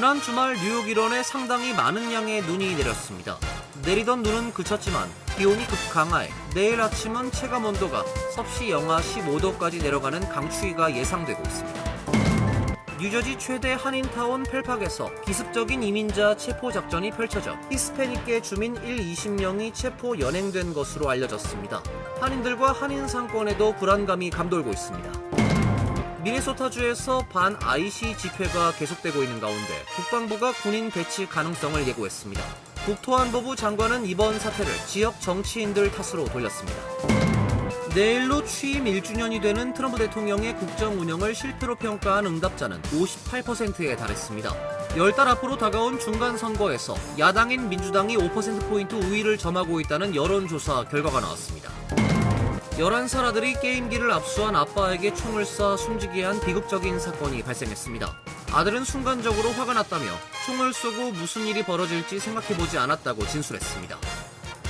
지난 주말 뉴욕 일원에 상당히 많은 양의 눈이 내렸습니다. 내리던 눈은 그쳤지만 기온이 급강하해 내일 아침은 체감 온도가 섭씨 영하 15도까지 내려가는 강추위가 예상되고 있습니다. 뉴저지 최대 한인타운 펠팍에서 기습적인 이민자 체포 작전이 펼쳐져 히스패닉계 주민 20명이 체포 연행된 것으로 알려졌습니다. 한인들과 한인 상권에도 불안감이 감돌고 있습니다. 미네소타주에서 반 IC 집회가 계속되고 있는 가운데 국방부가 군인 배치 가능성을 예고했습니다. 국토안보부 장관은 이번 사태를 지역 정치인들 탓으로 돌렸습니다. 내일로 취임 1주년이 되는 트럼프 대통령의 국정 운영을 실패로 평가한 응답자는 58%에 달했습니다. 10달 앞으로 다가온 중간선거에서 야당인 민주당이 5%포인트 우위를 점하고 있다는 여론조사 결과가 나왔습니다. 11살 아들이 게임기를 압수한 아빠에게 총을 쏴 숨지게 한 비극적인 사건이 발생했습니다. 아들은 순간적으로 화가 났다며 총을 쏘고 무슨 일이 벌어질지 생각해보지 않았다고 진술했습니다.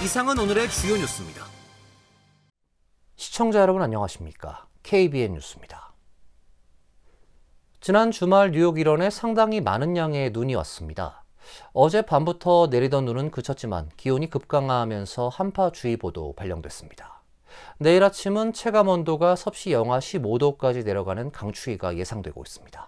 이상은 오늘의 주요 뉴스입니다. 시청자 여러분 안녕하십니까? KBN 뉴스입니다. 지난 주말 뉴욕 일원에 상당히 많은 양의 눈이 왔습니다. 어제 밤부터 내리던 눈은 그쳤지만 기온이 급강하하면서 한파주의보도 발령됐습니다. 내일 아침은 체감 온도가 섭씨 영하 15도까지 내려가는 강추위가 예상되고 있습니다.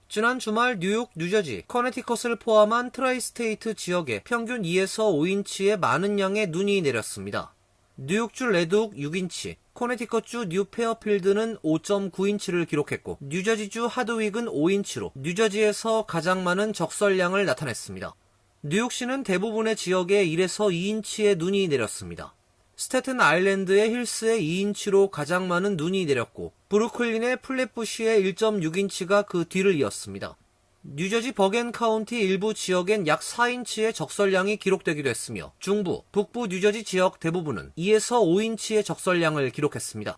지난 주말 뉴욕, 뉴저지, 커네티컷을 포함한 트라이스테이트 지역에 평균 2에서 5인치의 많은 양의 눈이 내렸습니다. 뉴욕주 레드옥 6인치, 커네티컷주 뉴페어필드는 5.9인치를 기록했고 뉴저지주 하드윅은 5인치로 뉴저지에서 가장 많은 적설량을 나타냈습니다. 뉴욕시는 대부분의 지역에 1에서 2인치의 눈이 내렸습니다. 스태튼 아일랜드의 힐스에 2인치로 가장 많은 눈이 내렸고 브루클린의 플랫부시에 1.6인치가 그 뒤를 이었습니다. 뉴저지 버겐 카운티 일부 지역엔 약 4인치의 적설량이 기록되기도 했으며 중부, 북부 뉴저지 지역 대부분은 2에서 5인치의 적설량을 기록했습니다.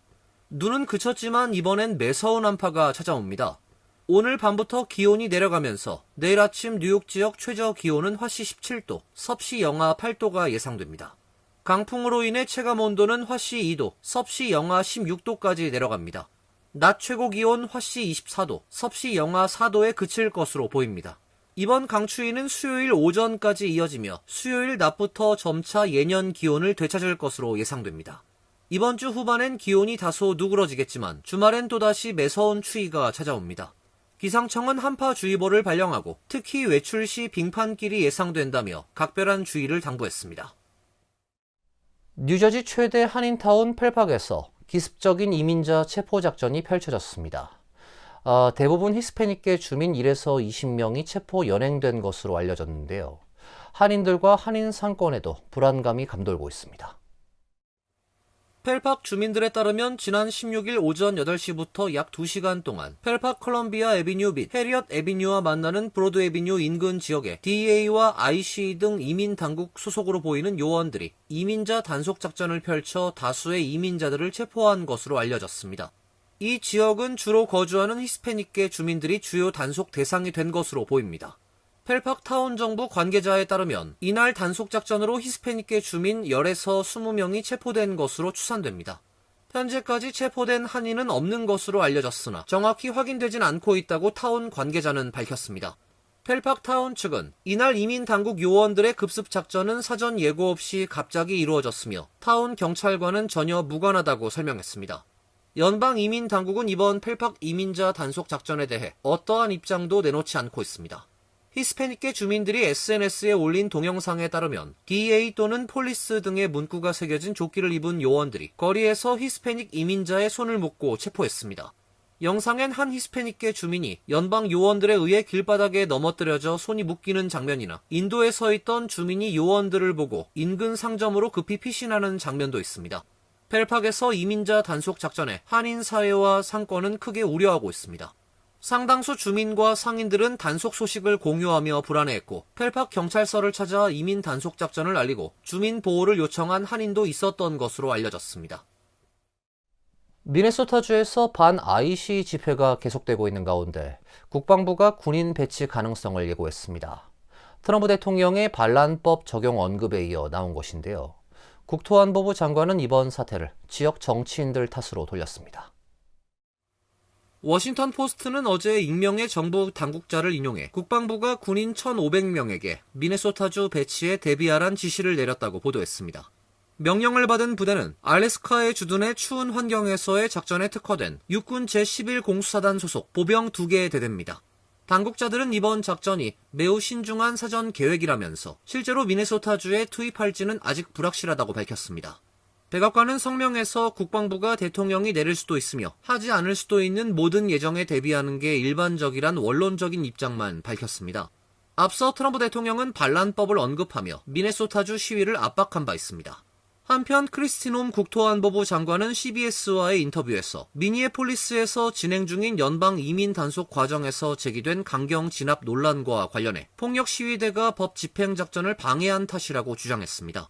눈은 그쳤지만 이번엔 매서운 한파가 찾아옵니다. 오늘 밤부터 기온이 내려가면서 내일 아침 뉴욕 지역 최저 기온은 화씨 17도, 섭씨 영하 8도가 예상됩니다. 강풍으로 인해 체감 온도는 화씨 2도, 섭씨 영하 16도까지 내려갑니다. 낮 최고 기온 화씨 24도, 섭씨 영하 4도에 그칠 것으로 보입니다. 이번 강추위는 수요일 오전까지 이어지며 수요일 낮부터 점차 예년 기온을 되찾을 것으로 예상됩니다. 이번 주 후반엔 기온이 다소 누그러지겠지만 주말엔 또다시 매서운 추위가 찾아옵니다. 기상청은 한파주의보를 발령하고 특히 외출 시 빙판길이 예상된다며 각별한 주의를 당부했습니다. 뉴저지 최대 한인타운 펠팍에서 기습적인 이민자 체포 작전이 펼쳐졌습니다. 대부분 히스패닉계 주민 1에서 20명이 체포 연행된 것으로 알려졌는데요. 한인들과 한인 상권에도 불안감이 감돌고 있습니다. 펠팍 주민들에 따르면 지난 16일 오전 8시부터 약 2시간 동안 펠팍 컬럼비아 애비뉴 및 해리엇 애비뉴와 만나는 브로드 애비뉴 인근 지역에 DEA와 IC 등 이민 당국 소속으로 보이는 요원들이 이민자 단속 작전을 펼쳐 다수의 이민자들을 체포한 것으로 알려졌습니다. 이 지역은 주로 거주하는 히스패닉계 주민들이 주요 단속 대상이 된 것으로 보입니다. 펠팍 타운 정부 관계자에 따르면 이날 단속 작전으로 히스패닉계 주민 10에서 20명이 체포된 것으로 추산됩니다. 현재까지 체포된 한인은 없는 것으로 알려졌으나 정확히 확인되진 않고 있다고 타운 관계자는 밝혔습니다. 펠팍 타운 측은 이날 이민 당국 요원들의 급습 작전은 사전 예고 없이 갑자기 이루어졌으며 타운 경찰과는 전혀 무관하다고 설명했습니다. 연방 이민 당국은 이번 펠팍 이민자 단속 작전에 대해 어떠한 입장도 내놓지 않고 있습니다. 히스패닉계 주민들이 SNS에 올린 동영상에 따르면 DA 또는 폴리스 등의 문구가 새겨진 조끼를 입은 요원들이 거리에서 히스패닉 이민자의 손을 묶고 체포했습니다. 영상엔 한 히스패닉계 주민이 연방 요원들에 의해 길바닥에 넘어뜨려져 손이 묶이는 장면이나 인도에 서 있던 주민이 요원들을 보고 인근 상점으로 급히 피신하는 장면도 있습니다. 펠팍에서 이민자 단속 작전에 한인 사회와 상권은 크게 우려하고 있습니다. 상당수 주민과 상인들은 단속 소식을 공유하며 불안해했고 펠팍 경찰서를 찾아 이민 단속 작전을 알리고 주민 보호를 요청한 한인도 있었던 것으로 알려졌습니다. 미네소타주에서 반 IC 집회가 계속되고 있는 가운데 국방부가 군인 배치 가능성을 예고했습니다. 트럼프 대통령의 반란법 적용 언급에 이어 나온 것인데요. 국토안보부 장관은 이번 사태를 지역 정치인들 탓으로 돌렸습니다. 워싱턴 포스트는 어제 익명의 정부 당국자를 인용해 국방부가 군인 1,500명에게 미네소타주 배치에 대비하란 지시를 내렸다고 보도했습니다. 명령을 받은 부대는 알래스카에 주둔해 추운 환경에서의 작전에 특화된 육군 제11 공수사단 소속 보병 2개의 대대입니다. 당국자들은 이번 작전이 매우 신중한 사전 계획이라면서 실제로 미네소타주에 투입할지는 아직 불확실하다고 밝혔습니다. 백악관은 성명에서 국방부가 대통령이 내릴 수도 있으며 하지 않을 수도 있는 모든 예정에 대비하는 게 일반적이란 원론적인 입장만 밝혔습니다. 앞서 트럼프 대통령은 반란법을 언급하며 미네소타주 시위를 압박한 바 있습니다. 한편 크리스티놈 국토안보부 장관은 CBS와의 인터뷰에서 미니애폴리스에서 진행 중인 연방 이민 단속 과정에서 제기된 강경 진압 논란과 관련해 폭력 시위대가 법 집행 작전을 방해한 탓이라고 주장했습니다.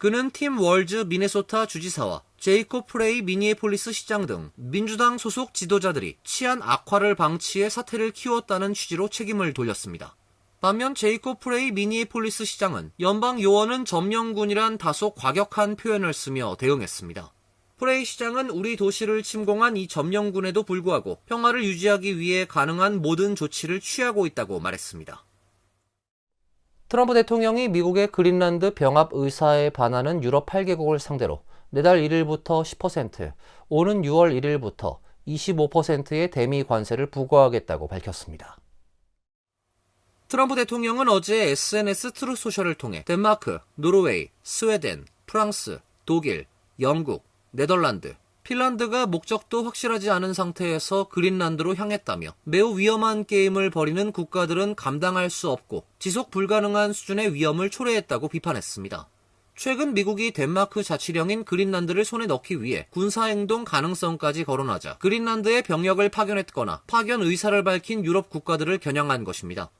그는 팀 월즈 미네소타 주지사와 제이콥 프레이 미니애폴리스 시장 등 민주당 소속 지도자들이 치안 악화를 방치해 사태를 키웠다는 취지로 책임을 돌렸습니다. 반면 제이콥 프레이 미니애폴리스 시장은 연방 요원은 점령군이란 다소 과격한 표현을 쓰며 대응했습니다. 프레이 시장은 우리 도시를 침공한 이 점령군에도 불구하고 평화를 유지하기 위해 가능한 모든 조치를 취하고 있다고 말했습니다. 트럼프 대통령이 미국의 그린란드 병합 의사에 반하는 유럽 8개국을 상대로 내달 1일부터 10%, 오는 6월 1일부터 25%의 대미 관세를 부과하겠다고 밝혔습니다. 트럼프 대통령은 어제 SNS 트루소셜을 통해 덴마크, 노르웨이, 스웨덴, 프랑스, 독일, 영국, 네덜란드, 핀란드가 목적도 확실하지 않은 상태에서 그린란드로 향했다며 매우 위험한 게임을 벌이는 국가들은 감당할 수 없고 지속 불가능한 수준의 위험을 초래했다고 비판했습니다. 최근 미국이 덴마크 자치령인 그린란드를 손에 넣기 위해 군사행동 가능성까지 거론하자 그린란드에 병력을 파견했거나 파견 의사를 밝힌 유럽 국가들을 겨냥한 것입니다.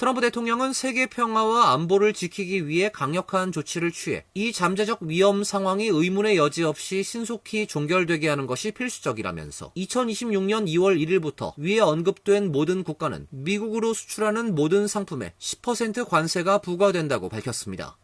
트럼프 대통령은 세계 평화와 안보를 지키기 위해 강력한 조치를 취해 이 잠재적 위험 상황이 의문의 여지 없이 신속히 종결되게 하는 것이 필수적이라면서 2026년 2월 1일부터 위에 언급된 모든 국가는 미국으로 수출하는 모든 상품에 10% 관세가 부과된다고 밝혔습니다.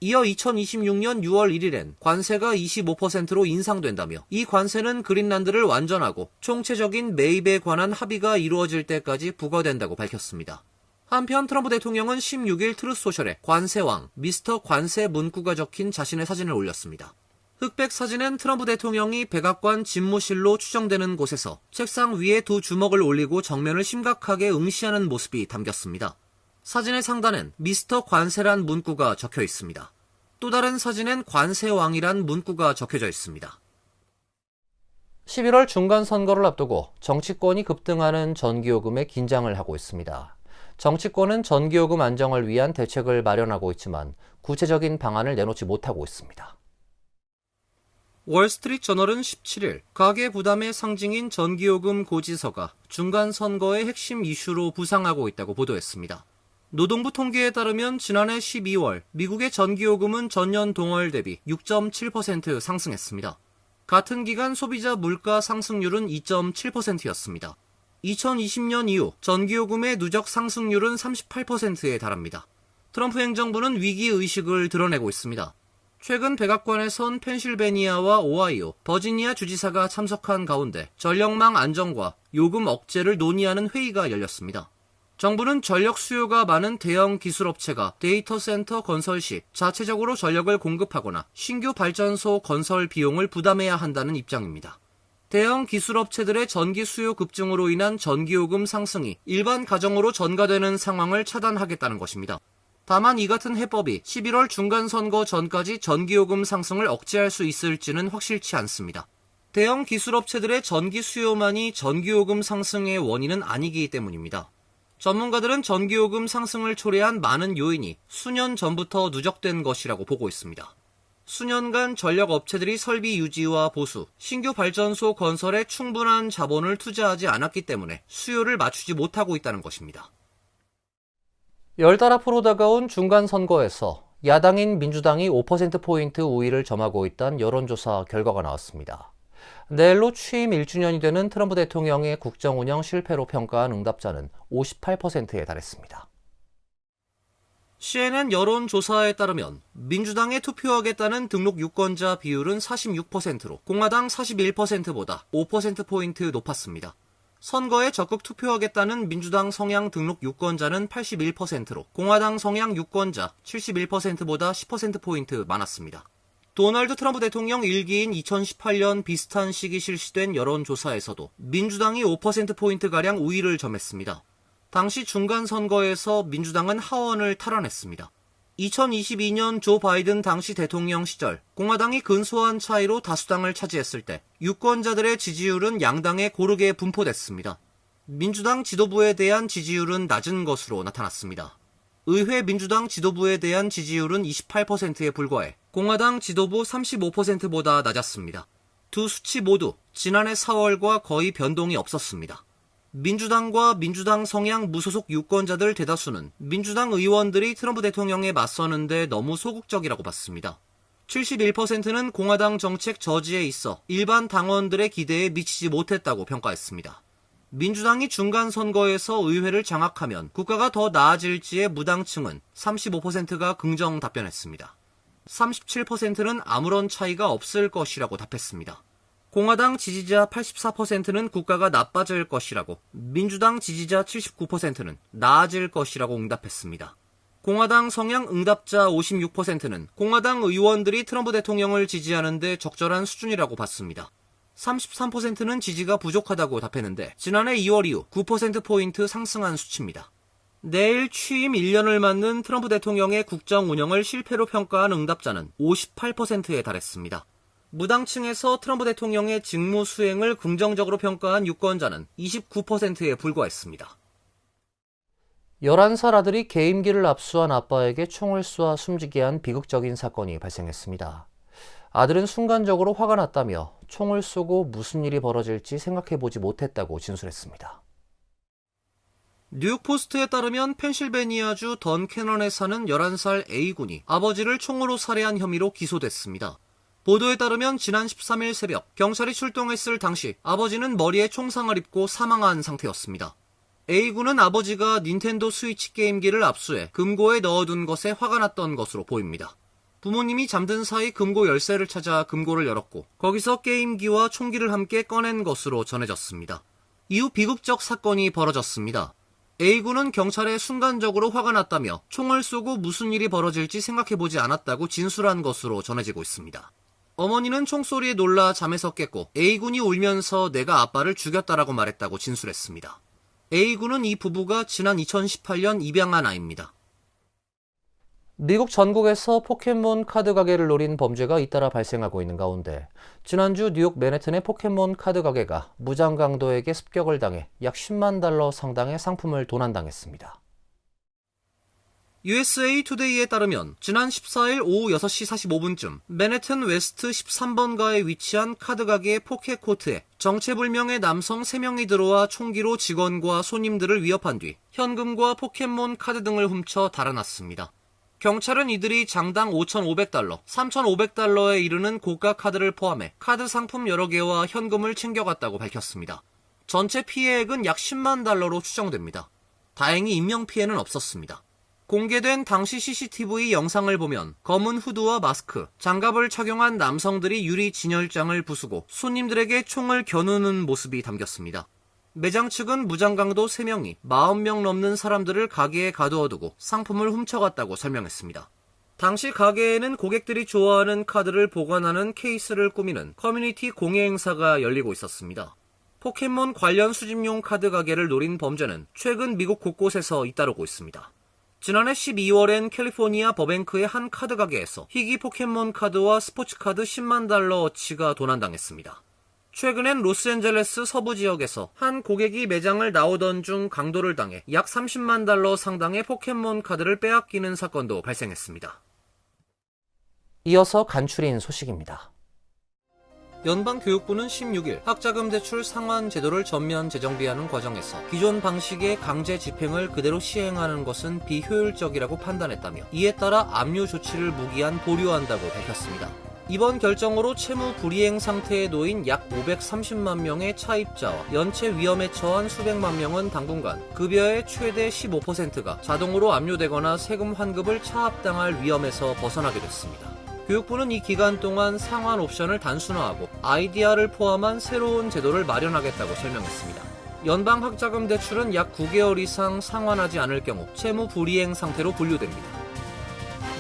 이어 2026년 6월 1일엔 관세가 25%로 인상된다며 이 관세는 그린란드를 완전하고 총체적인 매입에 관한 합의가 이루어질 때까지 부과된다고 밝혔습니다. 한편 트럼프 대통령은 16일 트루소셜에 관세왕, 미스터 관세 문구가 적힌 자신의 사진을 올렸습니다. 흑백 사진엔 트럼프 대통령이 백악관 집무실로 추정되는 곳에서 책상 위에 두 주먹을 올리고 정면을 심각하게 응시하는 모습이 담겼습니다. 사진의 상단엔 미스터 관세란 문구가 적혀 있습니다. 또 다른 사진엔 관세왕이란 문구가 적혀져 있습니다. 11월 중간선거를 앞두고 정치권이 급등하는 전기요금에 긴장을 하고 있습니다. 정치권은 전기요금 안정을 위한 대책을 마련하고 있지만 구체적인 방안을 내놓지 못하고 있습니다. 월스트리트저널은 17일 가계 부담의 상징인 전기요금 고지서가 중간선거의 핵심 이슈로 부상하고 있다고 보도했습니다. 노동부 통계에 따르면 지난해 12월 미국의 전기요금은 전년 동월 대비 6.7% 상승했습니다. 같은 기간 소비자 물가 상승률은 2.7%였습니다. 2020년 이후 전기요금의 누적 상승률은 38%에 달합니다. 트럼프 행정부는 위기의식을 드러내고 있습니다. 최근 백악관에선 펜실베니아와 오하이오, 버지니아 주지사가 참석한 가운데 전력망 안정과 요금 억제를 논의하는 회의가 열렸습니다. 정부는 전력 수요가 많은 대형 기술업체가 데이터 센터 건설 시 자체적으로 전력을 공급하거나 신규 발전소 건설 비용을 부담해야 한다는 입장입니다. 대형 기술업체들의 전기 수요 급증으로 인한 전기요금 상승이 일반 가정으로 전가되는 상황을 차단하겠다는 것입니다. 다만 이 같은 해법이 11월 중간선거 전까지 전기요금 상승을 억제할 수 있을지는 확실치 않습니다. 대형 기술업체들의 전기 수요만이 전기요금 상승의 원인은 아니기 때문입니다. 전문가들은 전기요금 상승을 초래한 많은 요인이 수년 전부터 누적된 것이라고 보고 있습니다. 수년간 전력업체들이 설비 유지와 보수, 신규 발전소 건설에 충분한 자본을 투자하지 않았기 때문에 수요를 맞추지 못하고 있다는 것입니다. 10달 앞으로 다가온 중간선거에서 야당인 민주당이 5%포인트 우위를 점하고 있다는 여론조사 결과가 나왔습니다. 내일로 취임 1주년이 되는 트럼프 대통령의 국정운영 실패로 평가한 응답자는 58%에 달했습니다. CNN 여론조사에 따르면 민주당에 투표하겠다는 등록 유권자 비율은 46%로 공화당 41%보다 5%포인트 높았습니다. 선거에 적극 투표하겠다는 민주당 성향 등록 유권자는 81%로 공화당 성향 유권자 71%보다 10%포인트 많았습니다. 도널드 트럼프 대통령 1기인 2018년 비슷한 시기 실시된 여론조사에서도 민주당이 5%포인트가량 우위를 점했습니다. 당시 중간선거에서 민주당은 하원을 탈환했습니다. 2022년 조 바이든 당시 대통령 시절 공화당이 근소한 차이로 다수당을 차지했을 때 유권자들의 지지율은 양당에 고르게 분포됐습니다. 민주당 지도부에 대한 지지율은 낮은 것으로 나타났습니다. 의회 민주당 지도부에 대한 지지율은 28%에 불과해 공화당 지도부 35%보다 낮았습니다. 두 수치 모두 지난해 4월과 거의 변동이 없었습니다. 민주당과 민주당 성향 무소속 유권자들 대다수는 민주당 의원들이 트럼프 대통령에 맞서는데 너무 소극적이라고 봤습니다. 71%는 공화당 정책 저지에 있어 일반 당원들의 기대에 미치지 못했다고 평가했습니다. 민주당이 중간 선거에서 의회를 장악하면 국가가 더 나아질지에 무당층은 35%가 긍정 답변했습니다. 37%는 아무런 차이가 없을 것이라고 답했습니다. 공화당 지지자 84%는 국가가 나빠질 것이라고, 민주당 지지자 79%는 나아질 것이라고 응답했습니다. 공화당 성향 응답자 56%는 공화당 의원들이 트럼프 대통령을 지지하는데 적절한 수준이라고 봤습니다. 33%는 지지가 부족하다고 답했는데 지난해 2월 이후 9%포인트 상승한 수치입니다. 내일 취임 1년을 맞는 트럼프 대통령의 국정 운영을 실패로 평가한 응답자는 58%에 달했습니다. 무당층에서 트럼프 대통령의 직무 수행을 긍정적으로 평가한 유권자는 29%에 불과했습니다. 11살 아들이 개임기를 압수한 아빠에게 총을 쏘아 숨지게 한 비극적인 사건이 발생했습니다. 아들은 순간적으로 화가 났다며 총을 쏘고 무슨 일이 벌어질지 생각해보지 못했다고 진술했습니다. 뉴욕포스트에 따르면 펜실베니아주 던캐넌에 사는 11살 A군이 아버지를 총으로 살해한 혐의로 기소됐습니다. 보도에 따르면 지난 13일 새벽 경찰이 출동했을 당시 아버지는 머리에 총상을 입고 사망한 상태였습니다. A군은 아버지가 닌텐도 스위치 게임기를 압수해 금고에 넣어둔 것에 화가 났던 것으로 보입니다. 부모님이 잠든 사이 금고 열쇠를 찾아 금고를 열었고 거기서 게임기와 총기를 함께 꺼낸 것으로 전해졌습니다. 이후 비극적 사건이 벌어졌습니다. A군은 경찰에 순간적으로 화가 났다며 총을 쏘고 무슨 일이 벌어질지 생각해보지 않았다고 진술한 것으로 전해지고 있습니다. 어머니는 총소리에 놀라 잠에서 깼고 A군이 울면서 내가 아빠를 죽였다라고 말했다고 진술했습니다. A군은 이 부부가 지난 2018년 입양한 아이입니다. 미국 전국에서 포켓몬 카드 가게를 노린 범죄가 잇따라 발생하고 있는 가운데 지난주 뉴욕 맨해튼의 포켓몬 카드 가게가 무장 강도에게 습격을 당해 약 10만 달러 상당의 상품을 도난당했습니다. USA 투데이에 따르면 지난 14일 오후 6시 45분쯤 맨해튼 웨스트 13번가에 위치한 카드 가게의 포켓코트에 정체불명의 남성 3명이 들어와 총기로 직원과 손님들을 위협한 뒤 현금과 포켓몬 카드 등을 훔쳐 달아났습니다. 경찰은 이들이 장당 5,500달러, 3,500달러에 이르는 고가 카드를 포함해 카드 상품 여러 개와 현금을 챙겨갔다고 밝혔습니다. 전체 피해액은 약 10만 달러로 추정됩니다. 다행히 인명피해는 없었습니다. 공개된 당시 CCTV 영상을 보면 검은 후드와 마스크, 장갑을 착용한 남성들이 유리 진열장을 부수고 손님들에게 총을 겨누는 모습이 담겼습니다. 매장 측은 무장강도 3명이 40명 넘는 사람들을 가게에 가두어두고 상품을 훔쳐갔다고 설명했습니다. 당시 가게에는 고객들이 좋아하는 카드를 보관하는 케이스를 꾸미는 커뮤니티 공예 행사가 열리고 있었습니다. 포켓몬 관련 수집용 카드 가게를 노린 범죄는 최근 미국 곳곳에서 잇따르고 있습니다. 지난해 12월엔 캘리포니아 버뱅크의 한 카드 가게에서 희귀 포켓몬 카드와 스포츠 카드 10만 달러어치가 도난당했습니다. 최근엔 로스앤젤레스 서부 지역에서 한 고객이 매장을 나오던 중 강도를 당해 약 30만 달러 상당의 포켓몬 카드를 빼앗기는 사건도 발생했습니다. 이어서 간추린 소식입니다. 연방교육부는 16일 학자금 대출 상환 제도를 전면 재정비하는 과정에서 기존 방식의 강제 집행을 그대로 시행하는 것은 비효율적이라고 판단했다며 이에 따라 압류 조치를 무기한 보류한다고 밝혔습니다. 이번 결정으로 채무 불이행 상태에 놓인 약 530만 명의 차입자와 연체 위험에 처한 수백만 명은 당분간 급여의 최대 15%가 자동으로 압류되거나 세금 환급을 차압당할 위험에서 벗어나게 됐습니다. 교육부는 이 기간 동안 상환 옵션을 단순화하고 IDR을 포함한 새로운 제도를 마련하겠다고 설명했습니다. 연방학자금 대출은 약 9개월 이상 상환하지 않을 경우 채무 불이행 상태로 분류됩니다.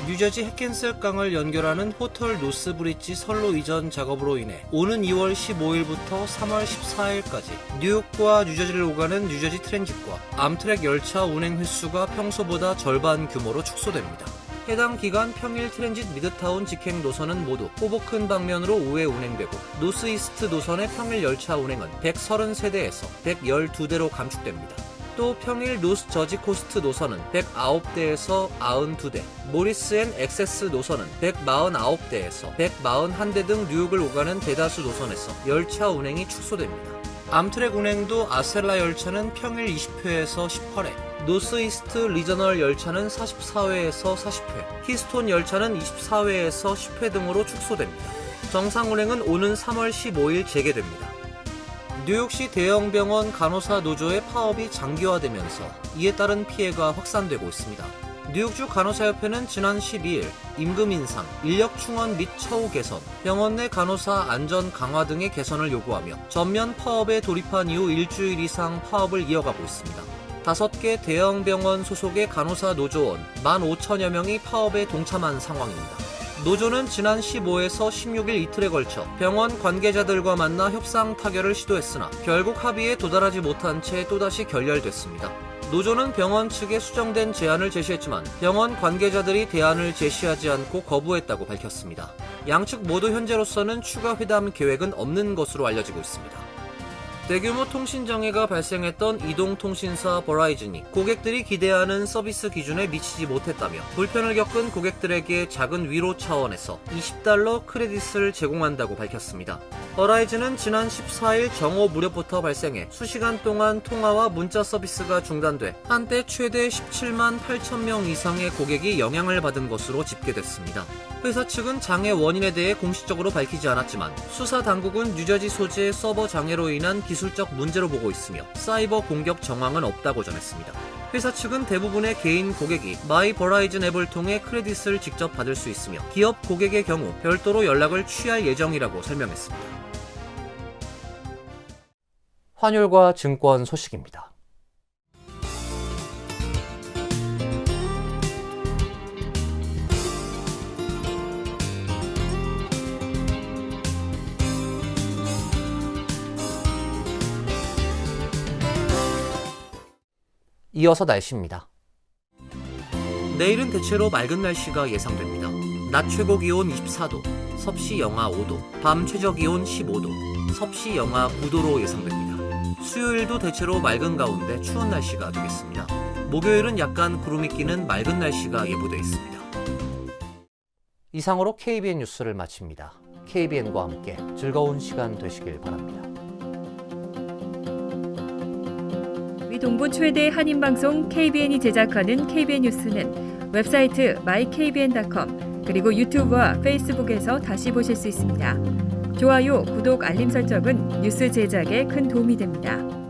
뉴저지 해켄셀 강을 연결하는 호털 노스 브릿지 선로 이전 작업으로 인해 오는 2월 15일부터 3월 14일까지 뉴욕과 뉴저지를 오가는 뉴저지 트랜짓과 암트랙 열차 운행 횟수가 평소보다 절반 규모로 축소됩니다. 해당 기간 평일 트랜짓 미드타운 직행 노선은 모두 호보큰 방면으로 5회 운행되고 노스이스트 노선의 평일 열차 운행은 133대에서 112대로 감축됩니다. 또 평일 노스 저지 코스트 노선은 109대에서 92대, 모리스 앤 엑세스 노선은 149대에서 141대 등 뉴욕을 오가는 대다수 노선에서 열차 운행이 축소됩니다. 암트랙 운행도 아셀라 열차는 평일 20회에서 18회, 노스이스트 리저널 열차는 44회에서 40회, 키스톤 열차는 24회에서 10회 등으로 축소됩니다. 정상 운행은 오는 3월 15일 재개됩니다. 뉴욕시 대형 병원 간호사 노조의 파업이 장기화되면서 이에 따른 피해가 확산되고 있습니다. 뉴욕주 간호사협회는 지난 12일 임금 인상, 인력 충원 및 처우 개선, 병원 내 간호사 안전 강화 등의 개선을 요구하며 전면 파업에 돌입한 이후 일주일 이상 파업을 이어가고 있습니다. 5개 대형 병원 소속의 간호사 노조원 15,000여 명이 파업에 동참한 상황입니다. 노조는 지난 15에서 16일 이틀에 걸쳐 병원 관계자들과 만나 협상 타결을 시도했으나 결국 합의에 도달하지 못한 채 또다시 결렬됐습니다. 노조는 병원 측에 수정된 제안을 제시했지만 병원 관계자들이 대안을 제시하지 않고 거부했다고 밝혔습니다. 양측 모두 현재로서는 추가 회담 계획은 없는 것으로 알려지고 있습니다. 대규모 통신장애가 발생했던 이동통신사 버라이즌이 고객들이 기대하는 서비스 기준에 미치지 못했다며 불편을 겪은 고객들에게 작은 위로 차원에서 $20 크레딧을 제공한다고 밝혔습니다. 버라이즌은 지난 14일 정오 무렵부터 발생해 수시간 동안 통화와 문자 서비스가 중단돼 한때 최대 17만 8천 명 이상의 고객이 영향을 받은 것으로 집계됐습니다. 회사 측은 장애 원인에 대해 공식적으로 밝히지 않았지만 수사 당국은 뉴저지 소재의 서버 장애로 인한 기술적 문제로 보고 있으며 사이버 공격 정황은 없다고 전했습니다. 회사 측은 대부분의 개인 고객이 마이 버라이즌 앱을 통해 크레딧을 직접 받을 수 있으며 기업 고객의 경우 별도로 연락을 취할 예정이라고 설명했습니다. 환율과 증권 소식입니다. 이어서 날씨입니다. 내일은 대체로 맑은 날씨가 예상됩니다. 낮 최고 기온 24도, 섭씨 영하 5도, 밤 최저 기온 15도, 섭씨 영하 9도로 예상됩니다. 수요일도 대체로 맑은 가운데 추운 날씨가 되겠습니다. 목요일은 약간 구름이 끼는 맑은 날씨가 예보되어 있습니다. 이상으로 KBN 뉴스를 마칩니다. KBN과 함께 즐거운 시간 되시길 바랍니다. 동부 최대 한인방송 KBN이 제작하는 KBN 뉴스는 웹사이트 mykbn.com 그리고 유튜브와 페이스북에서 다시 보실 수 있습니다. 좋아요, 구독, 알림 설정은 뉴스 제작에 큰 도움이 됩니다.